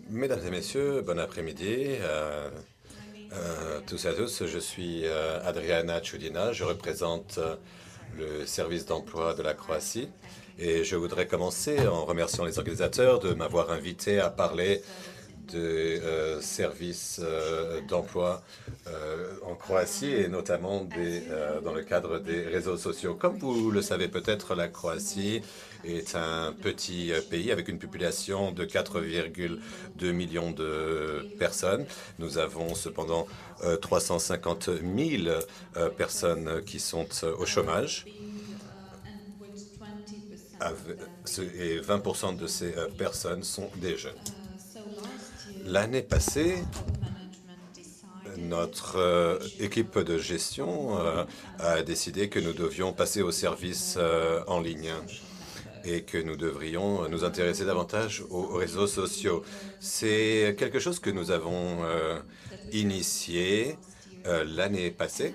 Mesdames et messieurs, bon après-midi. Tous et à tous, je suis Adriana Ciudina, je représente le service d'emploi de la Croatie et je voudrais commencer en remerciant les organisateurs de m'avoir invité à parler des services d'emploi en Croatie et notamment dans le cadre des réseaux sociaux. Comme vous le savez peut-être, la Croatie est un petit pays avec une population de 4,2 millions de personnes. Nous avons cependant 350 000 personnes qui sont au chômage. Et 20% de ces personnes sont des jeunes. L'année passée, notre équipe de gestion a décidé que nous devions passer au service en ligne et que nous devrions nous intéresser davantage aux réseaux sociaux. C'est quelque chose que nous avons initié l'année passée.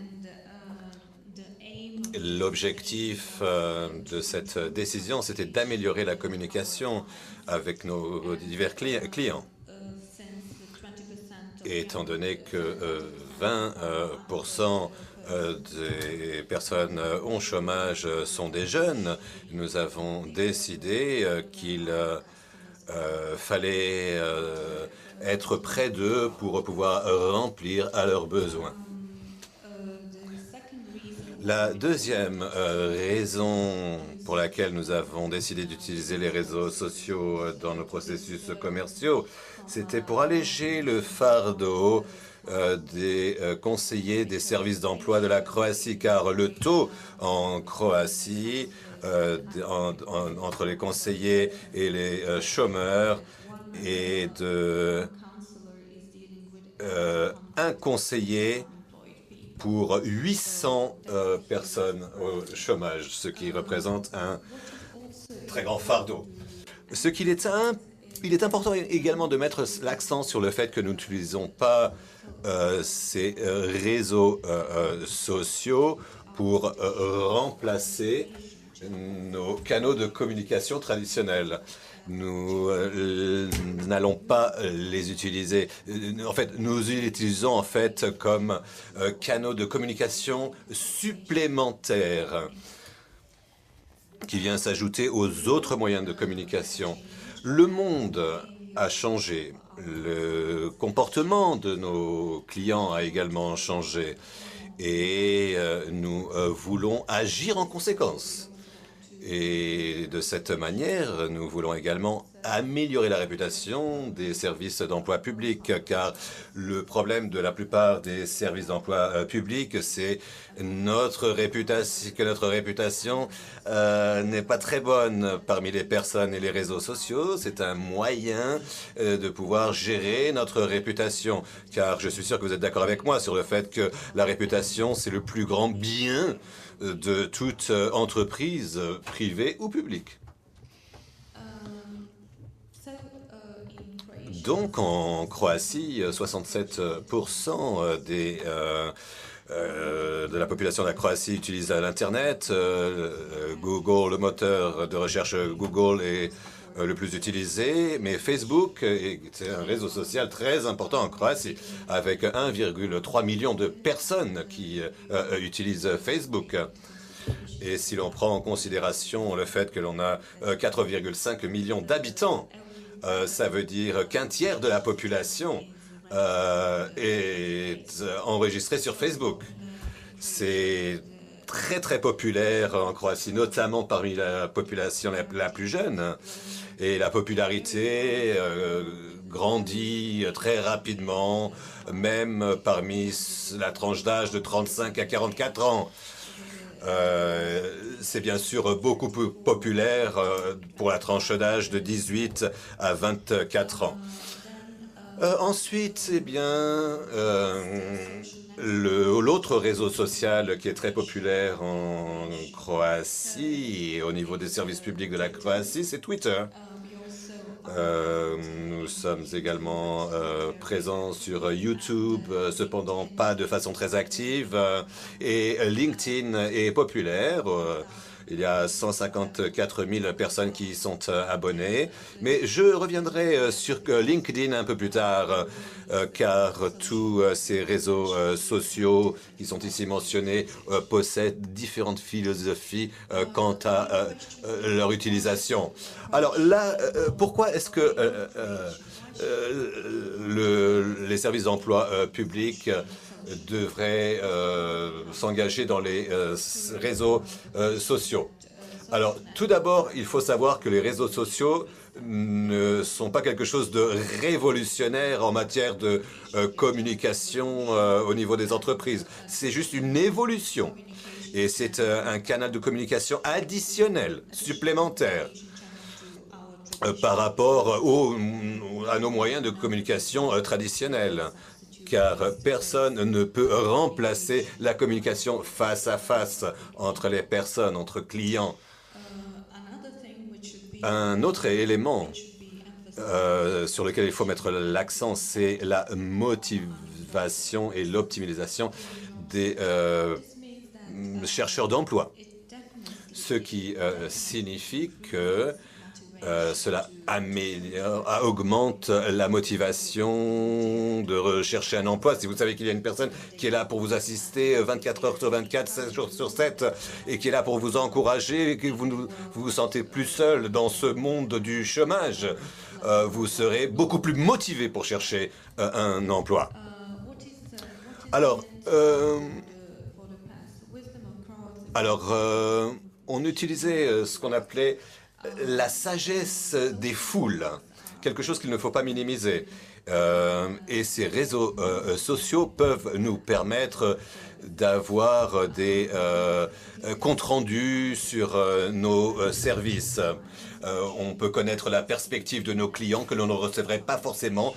L'objectif de cette décision, c'était d'améliorer la communication avec nos divers clients. Et étant donné que 20% des personnes au chômage sont des jeunes, nous avons décidé qu'il fallait être près d'eux pour pouvoir remplir à leurs besoins. La deuxième raison pour laquelle nous avons décidé d'utiliser les réseaux sociaux dans nos processus commerciaux, c'était pour alléger le fardeau des conseillers des services d'emploi de la Croatie, car le taux en Croatie entre les conseillers et les chômeurs est de un conseiller pour 800 personnes au chômage, ce qui représente un très grand fardeau. Il est important également de mettre l'accent sur le fait que nous n'utilisons pas ces réseaux sociaux pour remplacer nos canaux de communication traditionnels. Nous n'allons pas les utiliser. En fait, nous les utilisons en fait comme canaux de communication supplémentaires qui vient s'ajouter aux autres moyens de communication. Le monde a changé. Le comportement de nos clients a également changé. Et nous voulons agir en conséquence. Et de cette manière, nous voulons également améliorer la réputation des services d'emploi public, car le problème de la plupart des services d'emploi public, c'est que notre réputation n'est pas très bonne parmi les personnes et les réseaux sociaux. C'est un moyen de pouvoir gérer notre réputation, car je suis sûr que vous êtes d'accord avec moi sur le fait que la réputation, c'est le plus grand bien de toute entreprise privée ou publique. Donc en Croatie, 67% de la population de la Croatie utilise l'Internet. Google, le moteur de recherche Google est le plus utilisé, mais Facebook est un réseau social très important en Croatie, avec 1,3 million de personnes qui utilisent Facebook. Et si l'on prend en considération le fait que l'on a 4,5 millions d'habitants, ça veut dire qu'un tiers de la population est enregistrée sur Facebook. C'est très très populaire en Croatie, notamment parmi la population la plus jeune. Et la popularité grandit très rapidement, même parmi la tranche d'âge de 35 à 44 ans. C'est bien sûr beaucoup plus populaire pour la tranche d'âge de 18 à 24 ans. Ensuite, eh bien, l'autre réseau social qui est très populaire en Croatie et au niveau des services publics de la Croatie, c'est Twitter. Nous sommes également présents sur YouTube, cependant pas de façon très active. Et LinkedIn est populaire. Il y a 154 000 personnes qui y sont abonnées. Mais je reviendrai sur LinkedIn un peu plus tard, car tous ces réseaux sociaux qui sont ici mentionnés possèdent différentes philosophies quant à leur utilisation. Alors là, pourquoi est-ce que les services d'emploi publics devraient s'engager dans les réseaux sociaux? Alors, tout d'abord, il faut savoir que les réseaux sociaux ne sont pas quelque chose de révolutionnaire en matière de communication au niveau des entreprises. C'est juste une évolution. Et c'est un canal de communication additionnel, supplémentaire, par rapport à nos moyens de communication traditionnels. Car personne ne peut remplacer la communication face à face entre les personnes, entre clients. Un autre élément sur lequel il faut mettre l'accent, c'est la motivation et l'optimisation des chercheurs d'emploi. Ce qui signifie que cela augmente la motivation de rechercher un emploi. Si vous savez qu'il y a une personne qui est là pour vous assister 24 heures sur 24, 7 jours sur 7, et qui est là pour vous encourager, et que vous vous sentez plus seul dans ce monde du chômage, vous serez beaucoup plus motivé pour chercher un emploi. Alors, on utilisait ce qu'on appelait la sagesse des foules, quelque chose qu'il ne faut pas minimiser. Et ces réseaux sociaux peuvent nous permettre d'avoir des comptes rendus sur nos services. On peut connaître la perspective de nos clients que l'on ne recevrait pas forcément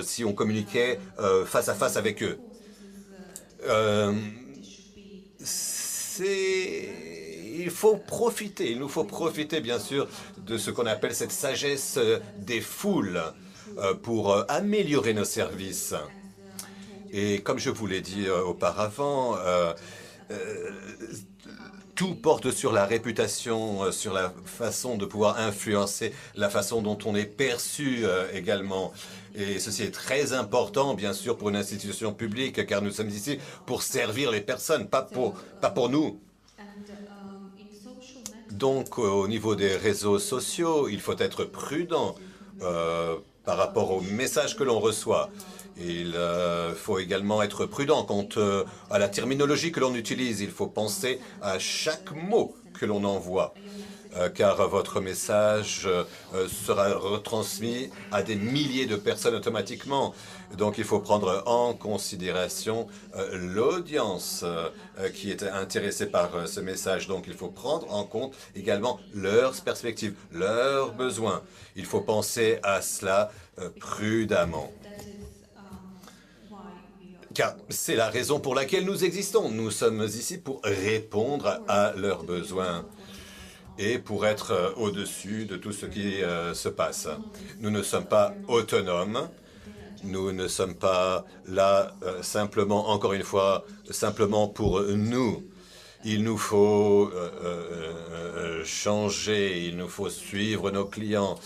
si on communiquait face à face avec eux. Il nous faut profiter bien sûr de ce qu'on appelle cette sagesse des foules pour améliorer nos services. Et comme je vous l'ai dit auparavant, tout porte sur la réputation, sur la façon de pouvoir influencer, la façon dont on est perçu également. Et ceci est très important, bien sûr, pour une institution publique, car nous sommes ici pour servir les personnes, pas pour nous. Donc, au niveau des réseaux sociaux, il faut être prudent par rapport aux messages que l'on reçoit. Il faut également être prudent quant à la terminologie que l'on utilise. Il faut penser à chaque mot que l'on envoie, car votre message sera retransmis à des milliers de personnes automatiquement. Donc il faut prendre en considération l'audience qui est intéressée par ce message. Donc il faut prendre en compte également leurs perspectives, leurs besoins. Il faut penser à cela prudemment. Car c'est la raison pour laquelle nous existons. Nous sommes ici pour répondre à leurs besoins et pour être au-dessus de tout ce qui se passe. Nous ne sommes pas autonomes. Nous ne sommes pas là simplement, encore une fois, simplement pour nous. Il nous faut changer, il nous faut suivre nos clients.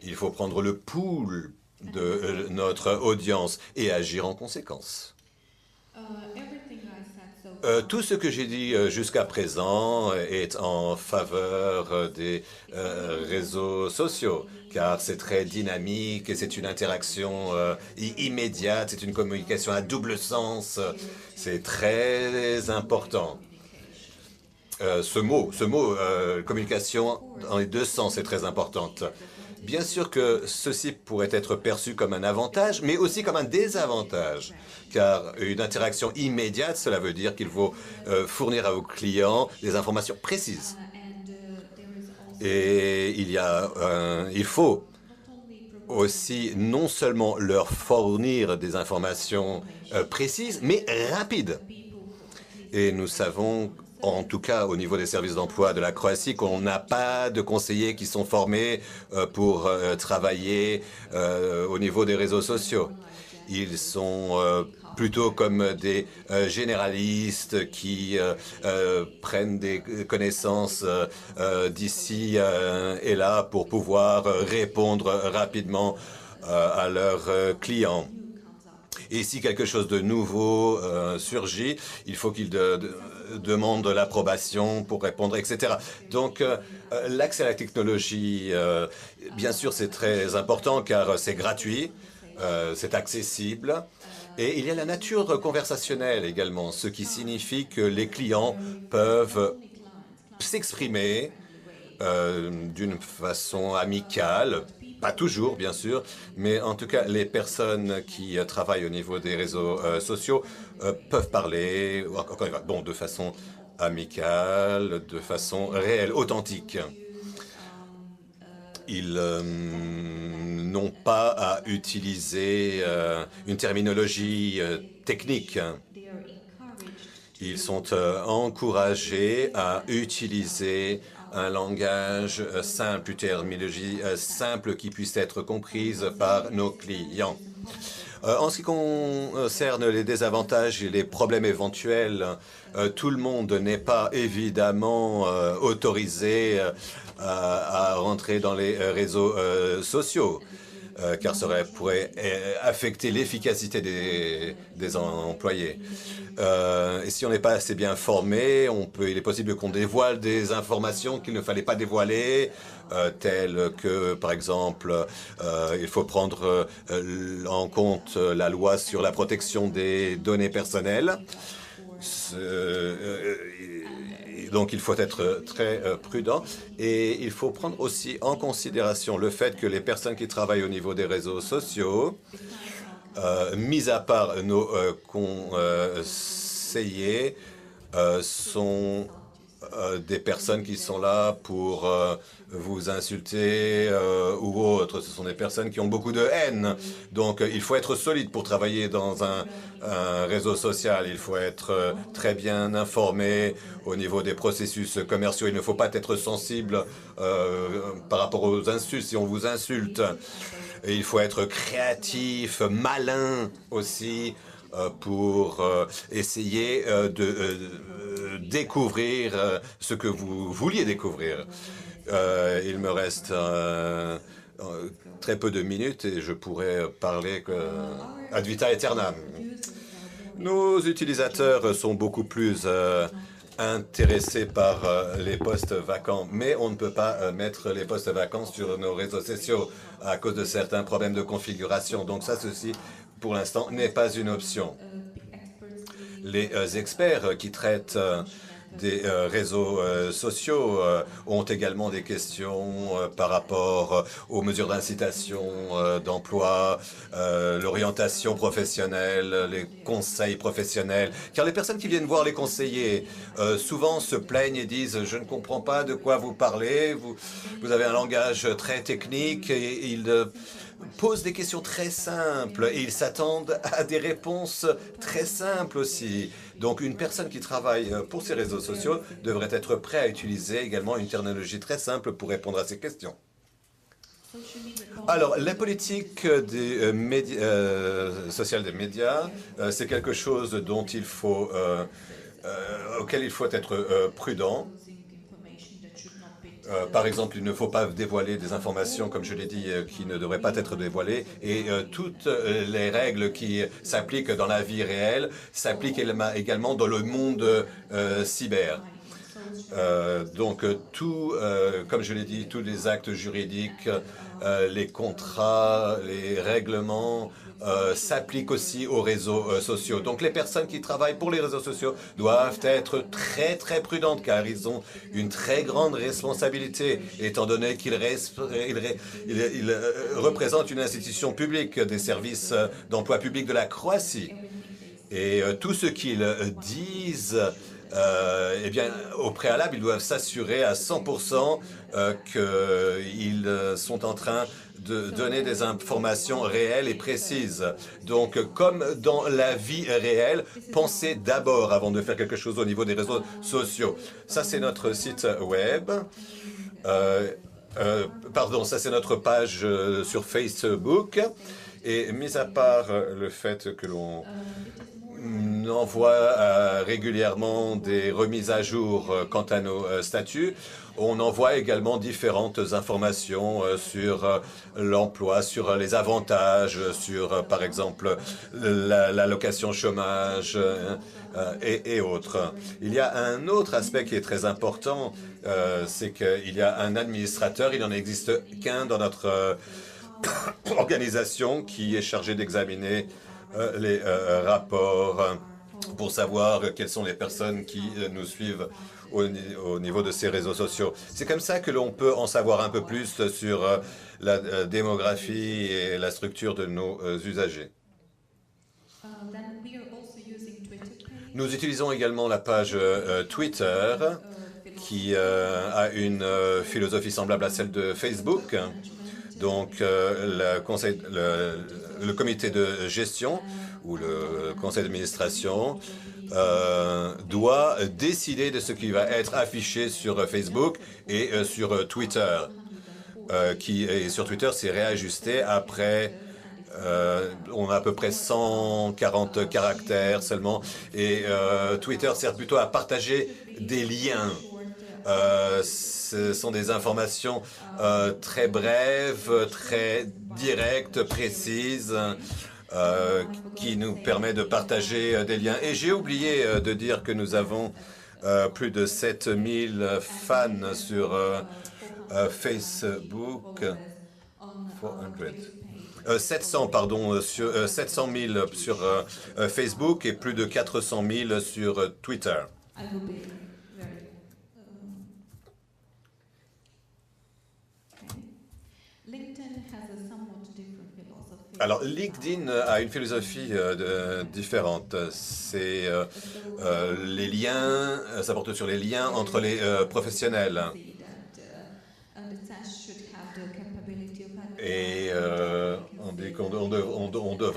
Il faut prendre le pouls de notre audience et agir en conséquence. Tout ce que j'ai dit jusqu'à présent est en faveur des réseaux sociaux, car c'est très dynamique et c'est une interaction immédiate, c'est une communication à double sens, c'est très important. Ce mot, communication dans les deux sens est très importante. Bien sûr que ceci pourrait être perçu comme un avantage, mais aussi comme un désavantage, car une interaction immédiate, cela veut dire qu'il faut fournir à vos clients des informations précises. Et il faut aussi non seulement leur fournir des informations précises, mais rapides. Et nous savons, en tout cas au niveau des services d'emploi de la Croatie, qu'on n'a pas de conseillers qui sont formés pour travailler au niveau des réseaux sociaux. Ils sont plutôt comme des généralistes qui prennent des connaissances d'ici et là pour pouvoir répondre rapidement à leurs clients. Et si quelque chose de nouveau surgit, il faut qu'ils demandent l'approbation pour répondre, etc. Donc, l'accès à la technologie, bien sûr, c'est très important car c'est gratuit, c'est accessible. Et il y a la nature conversationnelle également, ce qui signifie que les clients peuvent s'exprimer d'une façon amicale, pas toujours bien sûr, mais en tout cas les personnes qui travaillent au niveau des réseaux sociaux peuvent parler, bon, de façon amicale, de façon réelle, authentique. Ils n'ont pas à utiliser une terminologie technique. Ils sont encouragés à utiliser un langage simple, une terminologie simple qui puisse être comprise par nos clients. En ce qui concerne les désavantages et les problèmes éventuels, tout le monde n'est pas évidemment autorisé à rentrer dans les réseaux sociaux, car cela pourrait affecter l'efficacité des employés. Et si on n'est pas assez bien formé, il est possible qu'on dévoile des informations qu'il ne fallait pas dévoiler, telles que, par exemple, il faut prendre en compte la loi sur la protection des données personnelles. Donc il faut être très prudent et il faut prendre aussi en considération le fait que les personnes qui travaillent au niveau des réseaux sociaux, mis à part nos conseillers, sont des personnes qui sont là pour vous insulter ou autre. Ce sont des personnes qui ont beaucoup de haine. Donc il faut être solide pour travailler dans un réseau social. Il faut être très bien informé au niveau des processus commerciaux. Il ne faut pas être sensible par rapport aux insultes si on vous insulte. Et il faut être créatif, malin aussi pour essayer de découvrir ce que vous vouliez découvrir. Il me reste très peu de minutes et je pourrais parler ad vitam aeternam. Nos utilisateurs sont beaucoup plus intéressés par les postes vacants, mais on ne peut pas mettre les postes vacants sur nos réseaux sociaux à cause de certains problèmes de configuration. Donc ça, ceci, pour l'instant, n'est pas une option. Les experts qui traitent des réseaux sociaux ont également des questions par rapport aux mesures d'incitation d'emploi, l'orientation professionnelle, les conseils professionnels. Car les personnes qui viennent voir les conseillers souvent se plaignent et disent « Je ne comprends pas de quoi vous parlez, vous avez un langage très technique » et ils posent des questions très simples et ils s'attendent à des réponses très simples aussi. Donc une personne qui travaille pour ces réseaux sociaux devrait être prête à utiliser également une terminologie très simple pour répondre à ces questions. Alors, la politique des sociale des médias, c'est quelque chose dont auquel il faut être prudent. Par exemple, il ne faut pas dévoiler des informations, comme je l'ai dit, qui ne devraient pas être dévoilées. Et toutes les règles qui s'appliquent dans la vie réelle s'appliquent également dans le monde cyber. Donc, comme je l'ai dit, tous les actes juridiques, les contrats, les règlements s'appliquent aussi aux réseaux sociaux. Donc les personnes qui travaillent pour les réseaux sociaux doivent être très très prudentes car ils ont une très grande responsabilité étant donné qu'ils représentent une institution publique des services d'emploi public de la Croatie. Et tout ce qu'ils disent, eh bien, au préalable, ils doivent s'assurer à 100% qu'ils sont en train de donner des informations réelles et précises. Donc, comme dans la vie réelle, pensez d'abord avant de faire quelque chose au niveau des réseaux sociaux. Ça, c'est notre site web. Pardon, ça, c'est notre page sur Facebook. Et mis à part le fait que l'on envoie régulièrement des remises à jour quant à nos statuts, on envoie également différentes informations sur l'emploi, sur les avantages, sur par exemple l'allocation chômage et autres. Il y a un autre aspect qui est très important, c'est qu'il y a un administrateur, il n'en existe qu'un dans notre organisation qui est chargée d'examiner les rapports pour savoir quelles sont les personnes qui nous suivent au niveau de ces réseaux sociaux. C'est comme ça que l'on peut en savoir un peu plus sur la démographie et la structure de nos usagers. Nous utilisons également la page Twitter qui a une philosophie semblable à celle de Facebook. Donc le comité de gestion ou le conseil d'administration doit décider de ce qui va être affiché sur Facebook et sur Twitter. Et sur Twitter, c'est réajusté après. On a à peu près 140 caractères seulement. Et Twitter sert plutôt à partager des liens. Ce sont des informations très brèves, très directes, précises, qui nous permettent de partager des liens. Et j'ai oublié de dire que nous avons plus de 7000 fans sur Facebook. 700, pardon, 700 000 sur Facebook et plus de 400 000 sur Twitter. Alors, LinkedIn a une philosophie différente. C'est les liens, ça porte sur les liens entre les professionnels. Et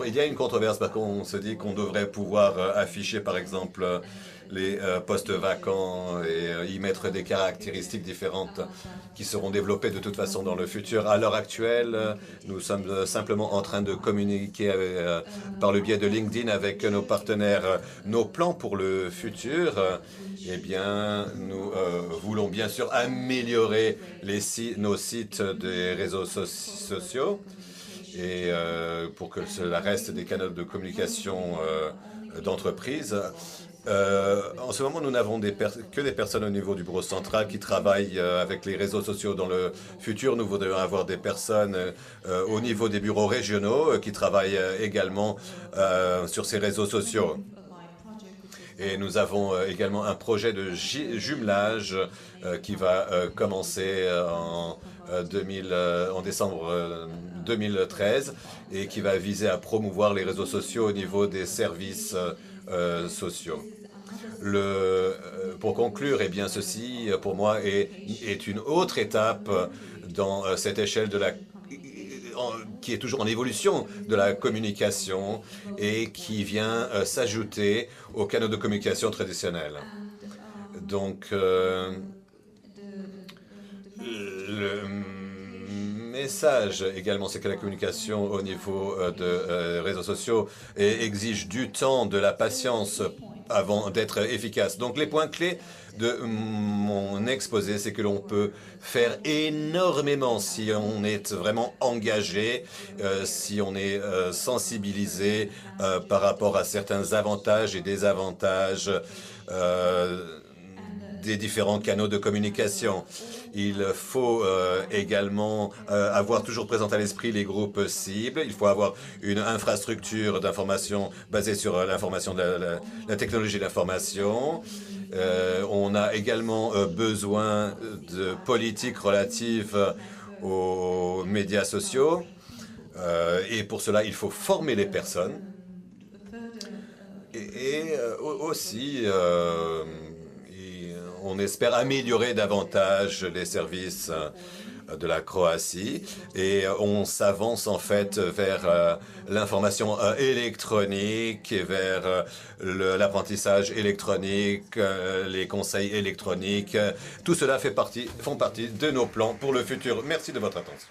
il y a une controverse parce qu'on se dit qu'on devrait pouvoir afficher, par exemple, les postes vacants et y mettre des caractéristiques différentes qui seront développées de toute façon dans le futur. À l'heure actuelle, nous sommes simplement en train de communiquer par le biais de LinkedIn avec nos partenaires nos plans pour le futur. Eh bien, nous voulons bien sûr améliorer nos sites des réseaux sociaux et pour que cela reste des canaux de communication d'entreprise. En ce moment, nous n'avons que des personnes au niveau du bureau central qui travaillent avec les réseaux sociaux. Dans le futur, nous voudrions avoir des personnes au niveau des bureaux régionaux qui travaillent également sur ces réseaux sociaux. Et nous avons également un projet de jumelage qui va commencer en décembre 2013 et qui va viser à promouvoir les réseaux sociaux au niveau des services sociaux. Pour conclure, eh bien, ceci, pour moi, est une autre étape dans cette échelle qui est toujours en évolution de la communication et qui vient s'ajouter aux canaux de communication traditionnels. Donc, le message également, c'est que la communication au niveau de réseaux sociaux exige du temps, de la patience avant d'être efficace. Donc les points clés de mon exposé, c'est que l'on peut faire énormément si on est vraiment engagé, si on est sensibilisé par rapport à certains avantages et désavantages des différents canaux de communication. Il faut également avoir toujours présent à l'esprit les groupes cibles. Il faut avoir une infrastructure d'information basée sur l'information, la technologie de l'information. On a également besoin de politiques relatives aux médias sociaux. Et pour cela, il faut former les personnes. Et aussi, on espère améliorer davantage les services de la Croatie et on s'avance en fait vers l'information électronique et vers l'apprentissage électronique, les conseils électroniques. Tout cela font partie de nos plans pour le futur. Merci de votre attention.